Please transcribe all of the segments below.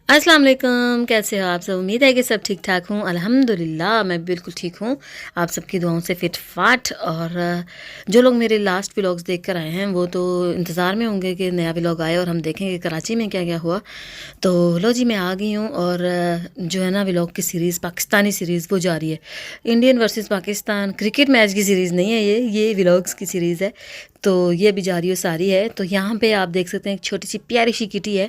अस्सलाम वालेकुम, कैसे हो आप सब? उम्मीद है कि सब ठीक ठाक हूँ। अल्हम्दुलिल्लाह मैं बिल्कुल ठीक हूँ। आप सबकी दुआओं से फिट फाट। और जो लोग मेरे लास्ट व्लॉग्स देख कर आए हैं वो तो इंतज़ार में होंगे कि नया व्लॉग आए और हम देखेंगे कराची में क्या क्या हुआ। तो लो जी, मैं आ गई हूँ। और जो है ना, व्लॉग की सीरीज़, पाकिस्तानी सीरीज़ वो जारी है। Indian versus Pakistan cricket match की सीरीज़ नहीं है, ये व्लॉग्स की सीरीज़ है। तो ये अभी जारी और सारी है। तो यहाँ पे आप देख सकते हैं एक छोटी सी प्यारी सी किटी है,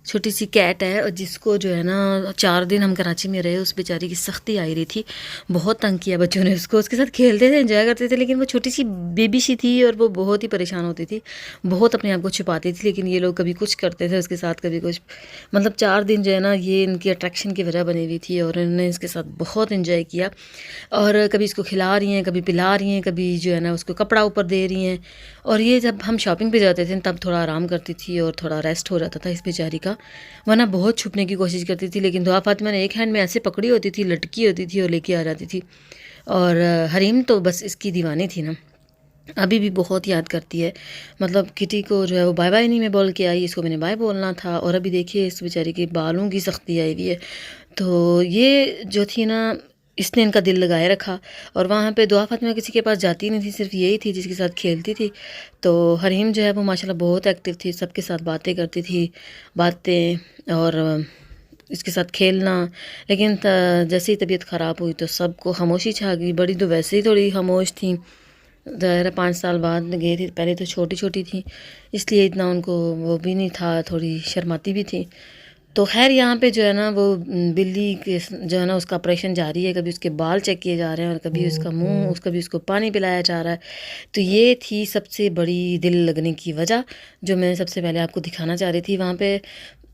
छोटी सी कैट है। और जिसको जो है ना 4 दिन हम कराची में रहे, उस बेचारी की सख्ती आई रही थी। बहुत तंग किया बच्चों ने उसको। उसके साथ खेलते थे, एंजॉय करते थे, लेकिन वो छोटी सी बेबी सी थी और वो बहुत ही परेशान होती थी, बहुत अपने आप को छुपाती थी। लेकिन ये लोग कभी कुछ करते थे उसके साथ, कभी कुछ। मतलब 4 दिन जो है ना, ये इनकी अट्रैक्शन की वजह बनी हुई थी और इन्होंने इसके साथ बहुत इन्जॉय किया। और कभी इसको खिला रही हैं, कभी पिला रही हैं, कभी जो है ना उसको कपड़ा ऊपर दे रही हैं। और ये जब हम शॉपिंग पे जाते थे तब थोड़ा आराम करती थी और थोड़ा रेस्ट हो जाता था इस बेचारी का। वरना बहुत छुपने की कोशिश करती थी, लेकिन दुआ फातिमा ने एक हैंड में ऐसे पकड़ी होती थी, लटकी होती थी और लेके आ जाती थी। और हरीम तो बस इसकी दीवानी थी ना, अभी भी बहुत याद करती है। मतलब किटी को जो है वो बाय बाय नहीं मैं बोल के आई, इसको मैंने बाय बोलना था। और अभी देखिए इस बेचारी के बालों की सख्ती आई हुई है। तो ये जो थी ना, इसने इनका दिल लगाए रखा। और वहाँ पे दुआ फातिमा किसी के पास जाती नहीं थी, सिर्फ यही थी जिसके साथ खेलती थी। तो हरीम जो है वो माशाल्लाह बहुत एक्टिव थी, सबके साथ बातें करती थी, बातें और इसके साथ खेलना। लेकिन जैसे ही तबीयत ख़राब हुई तो सबको खामोशी छा गई। बड़ी तो वैसे ही थोड़ी खामोश थी, ज़ाहिर है 5 साल बाद गई थी, पहले तो छोटी छोटी थी, इसलिए इतना उनको वो भी नहीं था, थोड़ी शर्माती भी थी। तो खैर यहाँ पे जो है ना वो बिल्ली के जो है ना उसका ऑपरेशन जारी है। कभी उसके बाल चेक किए जा रहे हैं और कभी उसका मुंह, कभी उसको पानी पिलाया जा रहा है। तो ये थी सबसे बड़ी दिल लगने की वजह, जो मैं सबसे पहले आपको दिखाना चाह रही थी। वहाँ पे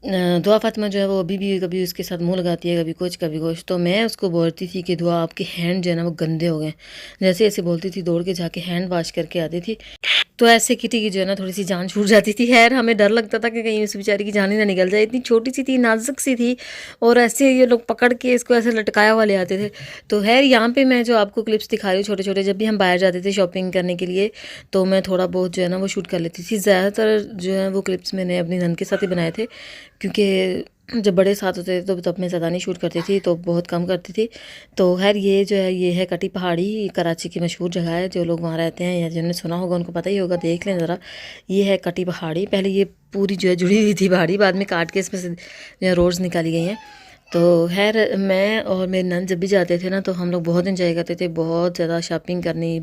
दुआ फातिमा जो है वो अभी भी कभी उसके साथ मुंह लगाती है, कभी कुछ कभी कुछ। तो मैं उसको बोलती थी कि दुआ आपके हैंड जो है ना वो गंदे हो गए। जैसे ऐसे बोलती थी, दौड़ के जाके हैंड वॉश करके आती थी। तो ऐसे किटी की जो है ना थोड़ी सी जान छूट जाती थी। खैर हमें डर लगता था कि कहीं उस बेचारी की जान ही ना निकल जाए, इतनी छोटी सी थी, नाजुक सी थी। और ऐसे ये लोग पकड़ के इसको ऐसे लटकाया हुआ ले आते थे। तो खैर यहाँ पे मैं जो आपको क्लिप्स दिखा रही हूँ छोटे छोटे, जब भी हम बाहर जाते थे शॉपिंग करने के लिए, तो मैं थोड़ा बहुत जो है ना वो शूट कर लेती थी। ज़्यादातर जो है वो क्लिप्स मैंने अपनी नंद के साथ ही बनाए थे, क्योंकि जब बड़े साथ होते थे तो तब मैं ज़्यादा नहीं शूट करती थी, तो बहुत कम करती थी। तो खैर ये जो है ये है कटी पहाड़ी, कराची की मशहूर जगह है। जो लोग वहाँ रहते हैं या जिन्होंने सुना होगा उनको पता ही होगा, देख लें ज़रा। ये है कटी पहाड़ी। पहले ये पूरी जो है जुड़ी हुई थी पहाड़ी, बाद में काट के इसमें से जो है रोड्स निकाली गई हैं। तो खैर मैं और मेरे नंद जब भी जाते थे ना तो हम लोग बहुत इंजॉय करते थे, बहुत ज़्यादा शॉपिंग करनी,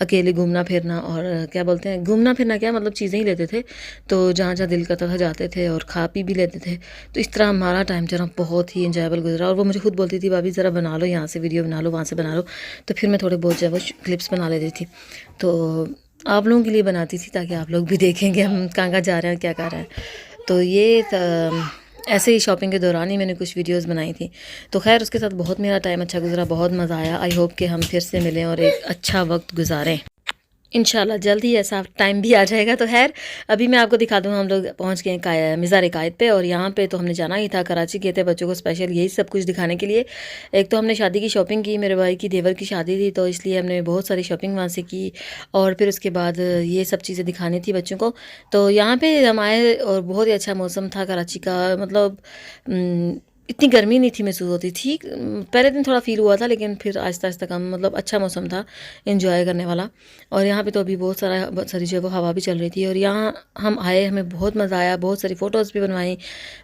अकेले घूमना फिरना। और क्या बोलते हैं, घूमना फिरना क्या मतलब, चीज़ें ही लेते थे। तो जहाँ जहाँ दिल करता था जाते थे और खा पी भी लेते थे। तो इस तरह हमारा टाइम जो है ना बहुत ही इंजॉयबल गुजरा। और वो मुझे खुद बोलती थी, भाभी ज़रा बना लो, यहाँ से वीडियो बना लो, वहाँ से बना लो। तो फिर मैं थोड़े बहुत जो है वो क्लिप्स बना लेती थी। तो आप लोगों के लिए बनाती थी ताकि आप लोग भी देखेंगे हम कहाँ कहाँ जा रहे हैं, क्या कर रहे हैं। तो ये ऐसे ही शॉपिंग के दौरान ही मैंने कुछ वीडियोस बनाई थी। तो खैर उसके साथ बहुत मेरा टाइम अच्छा गुजरा, बहुत मज़ा आया। आई होप कि हम फिर से मिलें और एक अच्छा वक्त गुजारें। इंशाल्लाह जल्द ही ऐसा टाइम भी आ जाएगा। तो खैर अभी मैं आपको दिखा दूँ, हम लोग पहुँच गए मज़ार कायद पे। और यहाँ पे तो हमने जाना ही था, कराची गए थे बच्चों को स्पेशल यही सब कुछ दिखाने के लिए। एक तो हमने शादी की शॉपिंग की, मेरे भाई की देवर की शादी थी, तो इसलिए हमने बहुत सारी शॉपिंग वहाँ से की। और फिर उसके बाद ये सब चीज़ें दिखानी थी बच्चों को। तो यहाँ पर हम आए और बहुत ही अच्छा मौसम था कराची का। मतलब इतनी गर्मी नहीं थी महसूस होती थी। पहले दिन थोड़ा फील हुआ था, लेकिन फिर आहिस्ता आहिस्ता कम, मतलब अच्छा मौसम था एंजॉय करने वाला। और यहाँ पे तो अभी बहुत सारी जो है वो हवा भी चल रही थी। और यहाँ हम आए, हमें बहुत मज़ा आया, बहुत सारी फ़ोटोज़ भी बनवाई,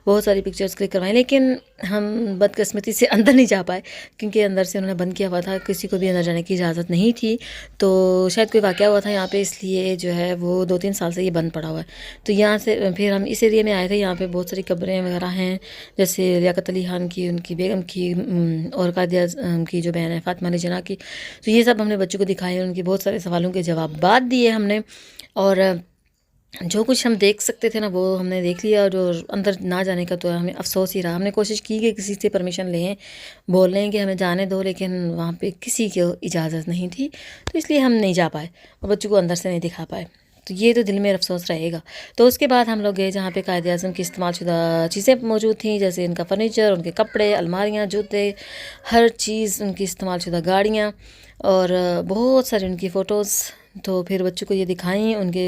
बहुत सारी पिक्चर्स क्लिक करवाई। लेकिन हम बदकिस्मती से अंदर नहीं जा पाए, क्योंकि अंदर से उन्होंने बंद किया हुआ था, किसी को भी अंदर जाने की इजाज़त नहीं थी। तो शायद कोई वाक़या हुआ था यहाँ पे, इसलिए जो है वो 2-3 साल से ये बंद पड़ा हुआ है। तो यहाँ से फिर हम इस एरिया में आए थे। यहाँ पे बहुत सारी कब्रें वगैरह हैं, जैसे लियाकत अली खान की, उनकी बेगम की, और कादिया की जो बहन है फ़ातिमा अली जिन्ना की। तो ये सब हमने बच्चों को दिखाए, उनके बहुत सारे सवालों के जवाब दिए हमने। और जो कुछ हम देख सकते थे ना वो हमने देख लिया। और जो अंदर ना जाने का तो हमें अफसोस ही रहा। हमने कोशिश की कि किसी से परमिशन लें, बोल रहे हैं कि हमें जाने दो, लेकिन वहाँ पे किसी को इजाज़त नहीं थी, तो इसलिए हम नहीं जा पाए और बच्चों को अंदर से नहीं दिखा पाए। तो ये तो दिल में अफसोस रहेगा। तो उसके बाद हम लोग गए जहाँ पे कायदे आज़म की इस्तेमाल शुदा चीज़ें मौजूद थी, जैसे इनका फ़र्नीचर, उनके कपड़े, अलमारियाँ, जूते, हर चीज़ उनकी इस्तेमाल शुदा गाड़ियाँ, और बहुत सारी उनकी फ़ोटोज़। तो फिर बच्चों को ये दिखाई, उनके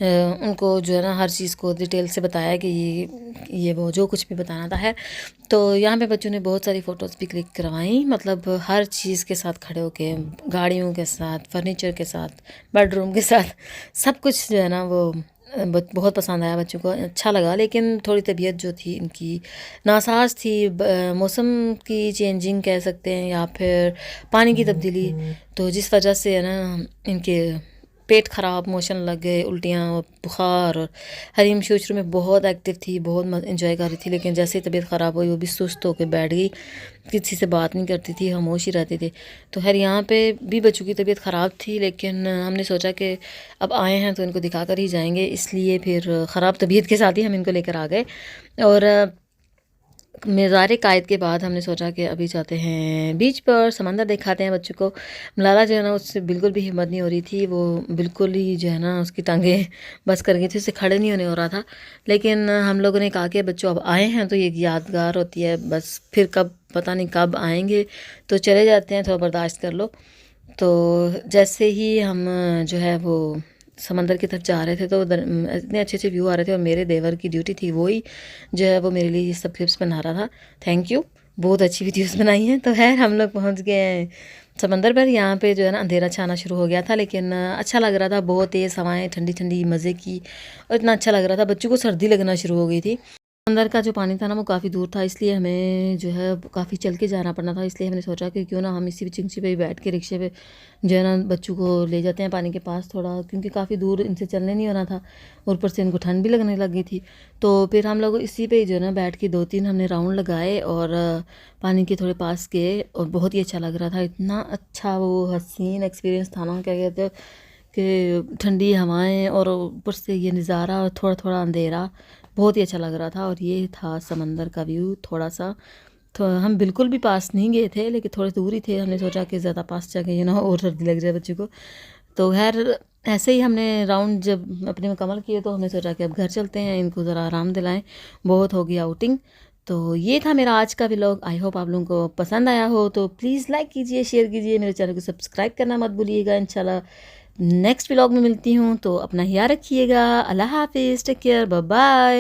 उनको जो है ना हर चीज़ को डिटेल से बताया कि ये वो जो कुछ भी बताना था है। तो यहाँ पे बच्चों ने बहुत सारी फ़ोटोज़ भी क्लिक करवाई, मतलब हर चीज़ के साथ खड़े होके, गाड़ियों के साथ, फर्नीचर के साथ, बेडरूम के साथ, सब कुछ जो है ना वो बहुत पसंद आया बच्चों को, अच्छा लगा। लेकिन थोड़ी तबीयत जो थी इनकी नासाज थी, मौसम की चेंजिंग कह सकते हैं या फिर पानी की तब्दीली, तो जिस वजह से है ना इनके पेट ख़राब, मोशन लग गए, उल्टियाँ, बुखार। और हरीम शुरू में बहुत एक्टिव थी, बहुत इंजॉय कर रही थी, लेकिन जैसे ही तबीयत ख़राब हुई वो भी सुस्त होकर बैठ गई, किसी से बात नहीं करती थी, खामोश ही रहते थे। तो खैर यहाँ पे भी बच्चों की तबीयत ख़राब थी, लेकिन हमने सोचा कि अब आए हैं तो इनको दिखा कर ही जाएंगे, इसलिए फिर ख़राब तबीयत के साथ ही हम इनको लेकर आ गए। और मज़ार कायद के बाद हमने सोचा कि अभी जाते हैं बीच पर, समंदर दिखाते हैं बच्चों को। मलाला जो है ना उससे बिल्कुल भी हिम्मत नहीं हो रही थी, वो बिल्कुल ही जो है ना उसकी टांगें बस कर गई थी, उससे खड़े नहीं होने हो रहा था। लेकिन हम लोगों ने कहा कि बच्चों अब आए हैं तो ये यादगार होती है, बस फिर कब पता नहीं कब आएंगे, तो चले जाते हैं, थोड़ा बर्दाश्त कर लो। तो जैसे ही हम जो है वो समंदर की तरफ जा रहे थे तो इतने अच्छे अच्छे व्यू आ रहे थे, और मेरे देवर की ड्यूटी थी वही जो है वो मेरे लिए ये सब क्लिप्स बना रहा था। थैंक यू, बहुत अच्छी वीडियोस बनाई हैं। तो खैर हम लोग पहुंच गए हैं समंदर पर। यहाँ पे जो है ना अंधेरा छाना शुरू हो गया था, लेकिन अच्छा लग रहा था, बहुत तेज़ हवाएं, ठंडी ठंडी मज़े की, और इतना अच्छा लग रहा था, बच्चों को सर्दी लगना शुरू हो गई थी। अंदर का जो पानी था ना वो काफ़ी दूर था, इसलिए हमें जो है काफ़ी चल के जाना पड़ना था। इसलिए हमने सोचा कि क्यों ना हम इसी चिंची पे ही बैठ के रिक्शे पे जो है ना बच्चों को ले जाते हैं पानी के पास थोड़ा, क्योंकि काफ़ी दूर इनसे चलने नहीं होना था, और ऊपर से इनको ठंड भी लगने लग गई थी। तो फिर हम लोग इसी पे जो है ना बैठ के 2-3 हमने राउंड लगाए, और पानी के थोड़े पास गए, और बहुत ही अच्छा लग रहा था। इतना अच्छा वो हसीन एक्सपीरियंस था ना, क्या कहते हैं कि ठंडी हवाएं और ऊपर से ये नज़ारा और थोड़ा थोड़ा अंधेरा, बहुत ही अच्छा लग रहा था। और ये था समंदर का व्यू थोड़ा सा। तो हम बिल्कुल भी पास नहीं गए थे, लेकिन थोड़े दूर ही थे, हमने सोचा कि ज़्यादा पास जाके ये ना और सर्दी लग जाए बच्चे को। तो खैर ऐसे ही हमने राउंड जब अपने मुकम्मल किए तो हमने सोचा कि अब घर चलते हैं, इनको ज़रा आराम दिलाएं, बहुत हो गई आउटिंग। तो ये था मेरा आज का व्लॉग। आई होप आप लोगों को पसंद आया हो, तो प्लीज़ लाइक कीजिए, शेयर कीजिए, मेरे चैनल को सब्सक्राइब करना मत भूलिएगा। इंशाल्लाह नेक्स्ट व्लॉग में मिलती हूँ, तो अपना ख्याल रखिएगा। अल्लाह हाफिज़, टेक केयर, बाय बाय।